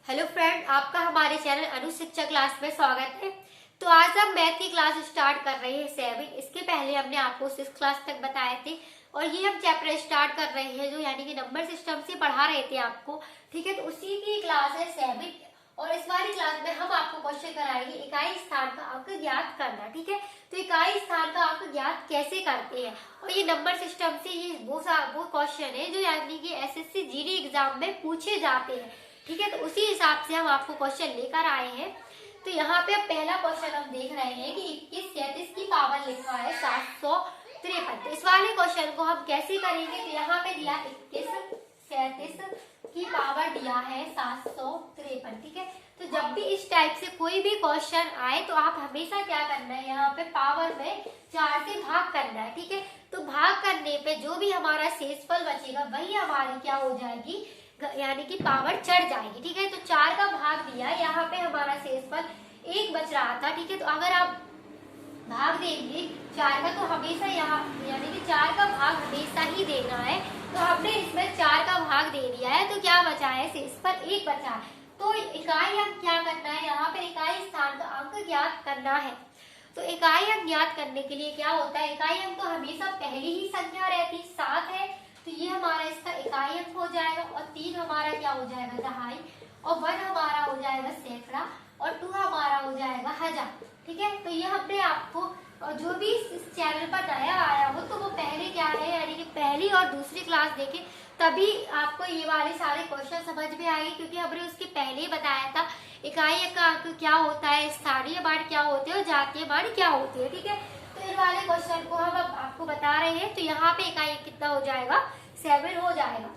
Hello friend, आपका हमारे channel अनु शिक्षा क्लास में स्वागत है। तो आज हम मैथ की क्लास स्टार्ट कर रहे हैं 7। इसके पहले हमने आपको 6 क्लास तक बताए थे और ये हम चैप्टर स्टार्ट कर रहे हैं जो यानी कि नंबर सिस्टम से पढ़ा रहे थे आपको। ठीक है, तो उसी की क्लास है 7 और इस वाली क्लास में हम आपको क्वेश्चन कराएंगे इकाई स्थान का अंक ज्ञात करना। ठीक है, तो इकाई स्थान का अंक ज्ञात कैसे करते हैं और ये नंबर सिस्टम से ये वो क्वेश्चन है जो यानी कि एसएससी जीडी एग्जाम में पूछे जाते हैं। ठीक है, तो उसी हिसाब से हम आपको क्वेश्चन लेकर आए हैं। तो यहाँ पे अब पहला क्वेश्चन हम देख रहे हैं कि 21 37 की पावर लिखा है 753। तो इस वाले क्वेश्चन को हम कैसे करेंगे? तो यहाँ पे दिया 21 37 की पावर दिया है 753। ठीक है, तो जब भी इस टाइप से कोई भी क्वेश्चन आए तो आप हमेशा क्या करना है, यहाँ पे पावर में 4 से भाग करना है। ठीक है, तो भाग करने पे जो भी हमारा शेषफल बचेगा वही हमारी क्या हो जाएगी, यानी कि पावर चढ़ जाएगी। ठीक है, तो 4 का भाग दिया, यहाँ पे हमारा शेषफल 1 बच रहा था। ठीक है, तो अगर आप भाग देंगे 4 का तो हमेशा यहाँ यानी कि 4 का भाग हमेशा ही देना है। तो हमने इसमें 4 का भाग दे दिया है, तो क्या बचा है, शेषफल 1 बचा है। तो इकाई अंक क्या करना है, यहाँ पे इकाई स्थान का अंक ज्ञात करना है। तो इकाई अंक ज्ञात करने के लिए क्या होता है, इकाई अंक तो हमेशा पहली ही संख्या रहती, 7 है तो ये हमारा इसका इकाई अंक हो जाएगा और 3 हमारा क्या हो जाएगा, दहाई, और 1 हमारा हो जाएगा सैकड़ा और 2 हमारा हो जाएगा हजार। ठीक है, तो ये हमने आपको जो भी इस चैनल पर नया आया हो तो वो पहले क्या है, यानी कि पहली और दूसरी क्लास देखें तभी आपको ये वाले सारे क्वेश्चन समझ में आएंगे, क्योंकि हमने उसके पहले ही बताया था इकाई का अंक क्या होता है, स्थानीय मान क्या होते हैं और जातीय मान क्या होते हैं। ठीक है, तो इन वाले क्वेश्चन को हम अब आपको बता रहे हैं। तो यहाँ पे इकाई कितना हो जाएगा, 7 हो जाएगा।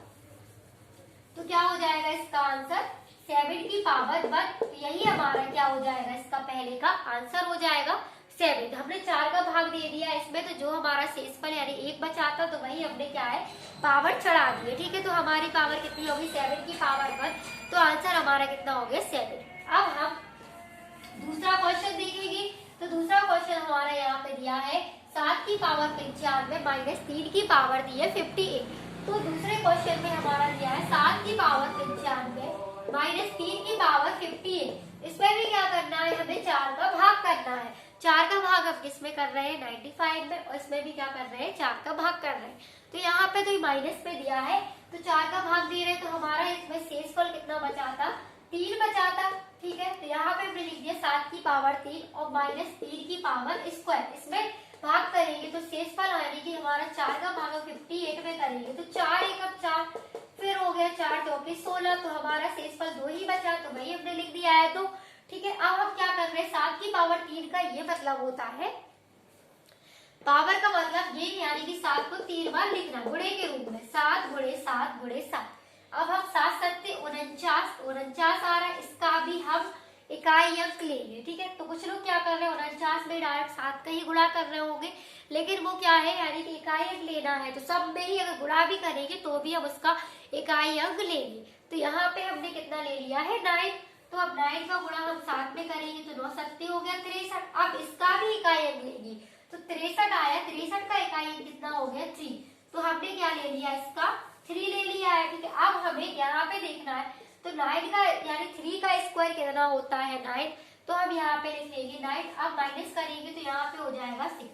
तो क्या हो जाएगा इसका आंसर, 7 की पावर 1। तो यही हमारा क्या हो जाएगा, इसका पहले का आंसर हो जाएगा 7। हमने 4 का भाग दे दिया इसमें, तो जो हमारा शेषफल यानी 1 बचा था तो वही हमने क्या है, पावर चढ़ा दी है। ठीक है, तो हमारी पावर कितनी होगी, 7 की पावर 1। तो आंसर हमारा कितना हो गया, 7। अब हम दूसरा क्वेश्चन देखेंगे। तो दूसरा क्वेश्चन हमारा यहाँ पे दिया है 7 की पावर 95 माइनस 3 की पावर दी है 58। तो दूसरे क्वेश्चन में हमारा दिया है 7 की पावर 95 माइनस 3 की पावर 58। इसमें भी क्या करना है, हमें 4 का भाग करना है। 4 का भाग अब किसमें कर रहे हैं, 95 में, और इसमें भी क्या कर रहे हैं, 4 का भाग कर रहे हैं। तो यहाँ पे तो माइनस पे दिया है तो 4 का भाग दे रहे हैं, तो हमारा इसमें शेषफल कितना बचा था, 3 बचा था। ठीक है, तो यहाँ पे हमने लिख दिया 7 की पावर 3 और माइनस 3 की पावर स्क्वायर। इसमें भाग करेंगे तो शेषफल यानी कि हमारा 4 का भाग 58 में करेंगे तो 4 एक 4, फिर हो गया 4 चौके 16। तो हमारा शेषफल 2 ही बचा, तो वही हमने लिख दिया है। तो ठीक है, अब हम क्या कर रहे हैं, 7 की पावर 3 का ये मतलब होता है, पावर का मतलब ये यानी कि 7 को 3 बार लिखना गुणे के रूप में, 7 गुणे 7 गुणे 7। अब हम 7 सत्ते 49 आ रहा है, इसका भी हम इकाई अंक लेंगे। ठीक है, तो कुछ लोग क्या कर रहे हैं, 49 में डायरेक्ट 7 का ही गुणा कर रहे होंगे, लेकिन वो क्या है, यानी कि इकाई अंक लेना है तो सब में ही अगर गुणा भी करेंगे तो भी हम उसका इकाई अंक लेंगे। तो यहाँ पे हमने कितना ले लिया है, 9। तो अब 9 का गुणा हम 7 में करेंगे तो 9 सत्ते हो गया 63। अब इसका भी इकाई अंक लेंगे तो 63 आया, 63 का इकाई अंक कितना हो गया, 3। तो हमने क्या ले लिया, इसका 3 ले लिया है। ठीक है, अब हमें यहाँ पे देखना है तो 9 का यानी 3 का स्क्वायर कितना होता है, 9। तो हम यहाँ पे लिख लेंगे 9। अब माइनस करेंगे तो यहाँ पे हो जाएगा 6।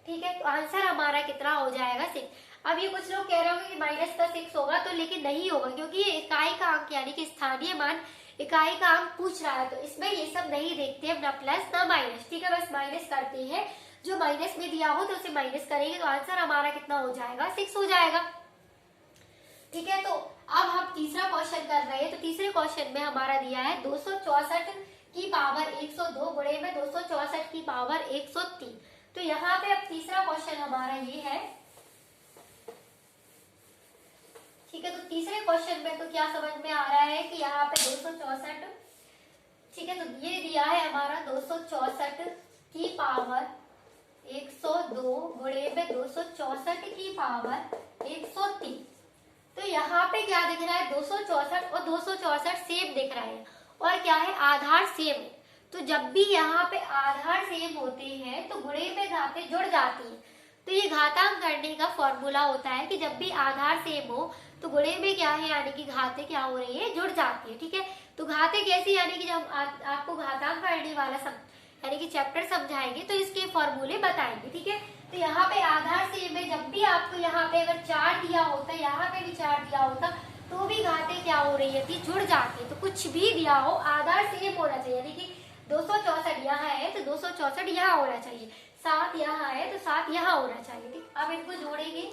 ठीक है, तो आंसर हमारा कितना हो जाएगा, 6। अब ये कुछ लोग कह रहे होंगे कि माइनस का 6 होगा, तो लेकिन नहीं होगा, क्योंकि ये इकाई का अंक यानी कि स्थानीय मान इकाई का अंक पूछ रहा है, तो इसमें ये सब नहीं देखते हैं, ना प्लस ना माइनस। ठीक है, बस माइनस करते हैं, जो माइनस में दिया हो तो उसे माइनस करेंगे तो आंसर हमारा कितना हो जाएगा, 6 हो जाएगा। ठीक है, तो अब हम तीसरा क्वेश्चन कर रहे हैं। तो तीसरे क्वेश्चन में हमारा दिया है 264 की पावर 102 गुणे में 264 की पावर 103। तो यहाँ पे अब तीसरा क्वेश्चन हमारा ये है। ठीक है, तो तीसरे क्वेश्चन में तो क्या समझ में आ रहा है कि यहाँ पे 264, ठीक है, तो ये दिया है हमारा 264 की पावर 102 गुणे में 264 की पावर 103। तो यहाँ पे क्या दिख रहा है, 264 और 264 सेम दिख रहा है, और क्या है, आधार सेम है। तो जब भी यहाँ पे आधार सेम होते हैं तो गुणे में घातें जुड़ जाती है। तो ये घातांक करने का फॉर्मूला होता है कि जब भी आधार सेम हो तो गुणे में क्या है, यानी कि घाते क्या हो रही है, जुड़ जाती है। ठीक है, तो घाते कैसे, यानी कि जब आपको घातांक करने वाला यानी कि चैप्टर समझाएंगे तो इसके फॉर्मूले बताएंगे। ठीक है, तो यहाँ पे आधार सेम है, जब भी आपको यहाँ पे अगर 4 दिया होता, यहाँ पे भी 4 दिया होता, तो भी घाते क्या हो रही है, जुड़ जाती है। तो कुछ भी दिया हो आधार सेम होना चाहिए, यानी कि 264 यहाँ है तो 264 यहाँ होना चाहिए, 7 यहाँ है तो 7 यहाँ होना चाहिए। ठीक, अब इनको जोड़ेंगे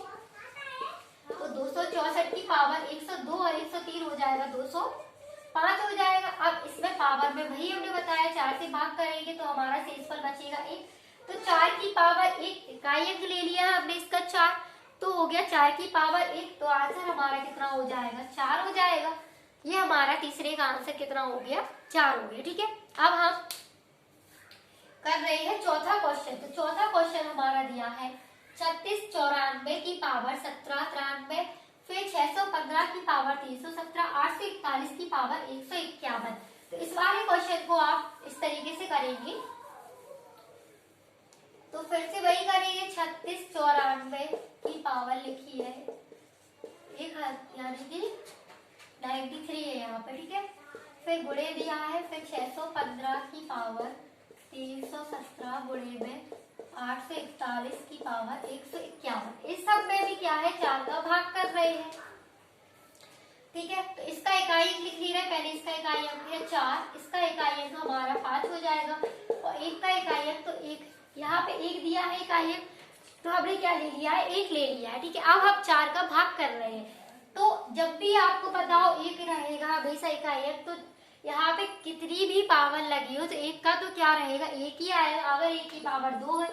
तो 264 की पावर 102 और 103 हो जाएगा 205 हो जाएगा। अब इसमें पावर में वही हमने बताया 4 से भाग करेंगे तो हमारा शेषफल बचेगा 1। तो 4 की पावर 1 इकाई अंक ले लिया हमने इसका 4, तो हो गया 4 की पावर 1, तो आंसर हमारा कितना हो जाएगा, 4 हो जाएगा। ये हमारा तीसरे का आंसर कितना हो गया, 4 हो गया। ठीक है, अब हम कर रहे हैं चौथा क्वेश्चन। तो चौथा क्वेश्चन हमारा दिया है 36 94 की पावर 17 93, फिर 615 की पावर 317, 841 की पावर 151। तो इस वाले क्वेश्चन को आप इस तरीके से करेंगे। तो फिर से वही करेंगे, 36 94 की पावर लिखी है यानी कि 93 है यहाँ पे। ठीक है, फिर गुणे दिया है, फिर 615 की पावर 317 गुणे में 841 की पावर 151। इस सब में भी क्या है, 4 का भाग कर रहे हैं। ठीक है, तो इसका इकाई अंक लिख ली रहे, पहले इसका इकाई अंक है 4, इसका इकाई अंक हमारा 5 हो जाएगा, और 1 का इकाई अंक तो 1, यहाँ पे 1 दिया है इकाई अंक, तो हमने क्या ले लिया है, 1 ले लिया है। ठीक है, अब हम 4 का भाग कर रहे हैं। तो जब भी आपको पता हो 1 रहेगा हमेशा इकाई अंक, तो यहाँ पे कितनी भी पावर लगी हो तो 1 का तो क्या रहेगा, 1 ही आएगा। अगर 1 की पावर 2 है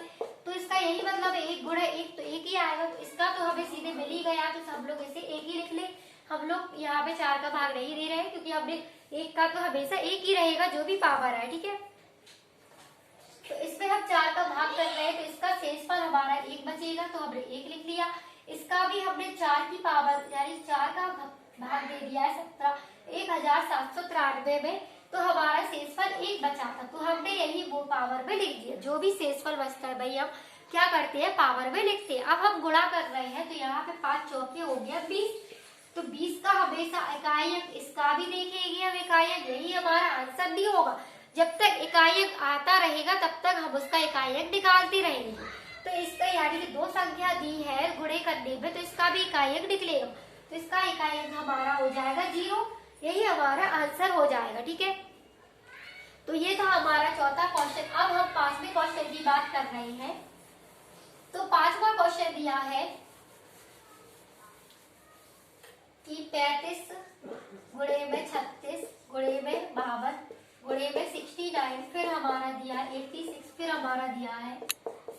तो इसका यही मतलब है 1 गुणा 1 तो 1 ही आएगा। तो इसका तो हमें सीधे मिल ही गया, तो सब लोग इसे 1 ही लिख ले। हम लोग यहाँ पे 4 का भाग नहीं दे रहे हैं, क्योंकि हमने 1 का तो हमेशा 1 ही रहेगा जो भी पावर है। ठीक है, तो इसमें हम 4 का भाग कर रहे हैं, तो इसका शेषफल हमारा 1 बचेगा, तो हमने 1 लिख लिया। इसका भी हमने 4 की पावर यानी 4 का भाग दे दिया है 1793 में, तो हमारा शेषफल 1 बचा था, तो हमने यही वो पावर में लिख दिया। जो भी शेषफल बचता है भाई हम क्या करते हैं, पावर में लिखते हैं। अब हम गुणा कर रहे हैं, तो यहाँ पे 5 चौके हो गया 20, तो 20 का हमेशा इकाई अंक, इसका भी देखेंगे हम इकाई अंक, यही हमारा आंसर नहीं होगा। जब तक इकाई अंक आता रहेगा तब तक हम उसका इकाई अंक निकालते रहेंगे। तो इसका यानी कि 2 संख्या दी है गुणे करने में, तो इसका भी इकाई अंक निकलेगा, तो इसका इकाई अंक हमारा हो जाएगा 0, यही हमारा आंसर हो जाएगा। ठीक है, तो ये था हमारा चौथा क्वेश्चन। अब हम 5वें क्वेश्चन की बात कर रहे हैं। तो 5वां क्वेश्चन दिया है कि 35 गुणे में 36 गुणे में 52 गुणे में 69, फिर हमारा दिया है 86, फिर हमारा दिया है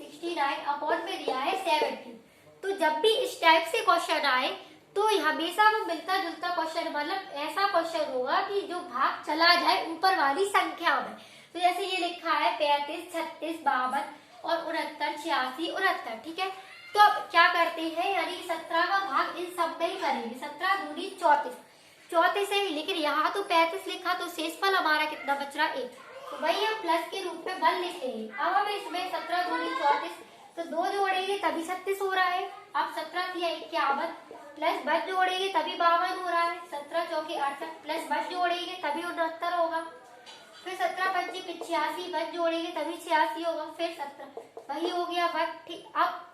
69 अपॉन में दिया है 70। तो जब भी इस टाइप से क्वेश्चन आए तो हमेशा वो मिलता जुलता क्वेश्चन, मतलब ऐसा क्वेश्चन होगा कि जो भाग चला जाए ऊपर वाली संख्या में। तो जैसे ये लिखा है 35 36 52 और 69 86 69। ठीक है, तो अब क्या करते हैं, यानी 17 का भाग इन सब में ही करेंगे। 17 दूनी 34, 34 है, लेकिन यहाँ तो 35 लिखा, तो शेषफल हमारा कितना बच रहा, 1, तो वही हम प्लस के रूप में 1 लिख लेंगे। अब हम इसमें 17 दूनी 34, तो 2 जोड़ेंगे तभी 36 हो रहा है। अब 17 थी 51 प्लस 1 जोड़ेंगे तभी 52 हो रहा है। 17 चौके 68 प्लस 1 जोड़ेंगे तभी 69 होगा। फिर 17 पंचे 85 1 जोड़ेंगे तभी 86 होगा। फिर 17 वही हो गया 1। ठीक, अब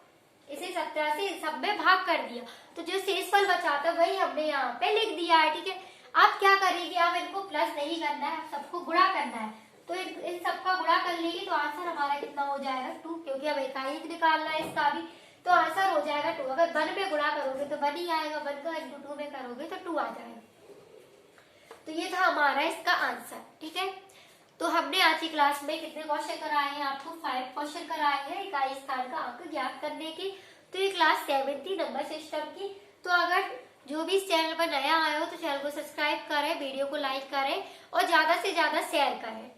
इसे 17 से सब में भाग कर दिया, तो जो शेषफल बचा था वही हमने यहाँ पे लिख दिया है। ठीक है, अब क्या करेंगे, अब इनको प्लस नहीं करना है, सबको गुणा करना है। तो इन सबका गुणा कर लेंगे तो आंसर हमारा कितना हो जाएगा 2, क्योंकि अब इकाई निकालना है इसका भी, तो आंसर हो जाएगा 2। अगर 1 में गुणा करोगे तो 1 ही आएगा, 1 का इंटू 2 में करोगे तो 2 आ जाएगा। तो ये था हमारा इसका आंसर। ठीक है, तो हमने आज की क्लास में कितने क्वेश्चन कराए हैं, आपको 5 क्वेश्चन कराए हैं इकाई स्थान का अंक ज्ञात करने की। तो ये क्लास 7 थी नंबर सिस्टम की। तो अगर जो भी इस चैनल पर नया आए हो तो चैनल को सब्सक्राइब करें, वीडियो को लाइक करें और ज्यादा से ज्यादा शेयर करें।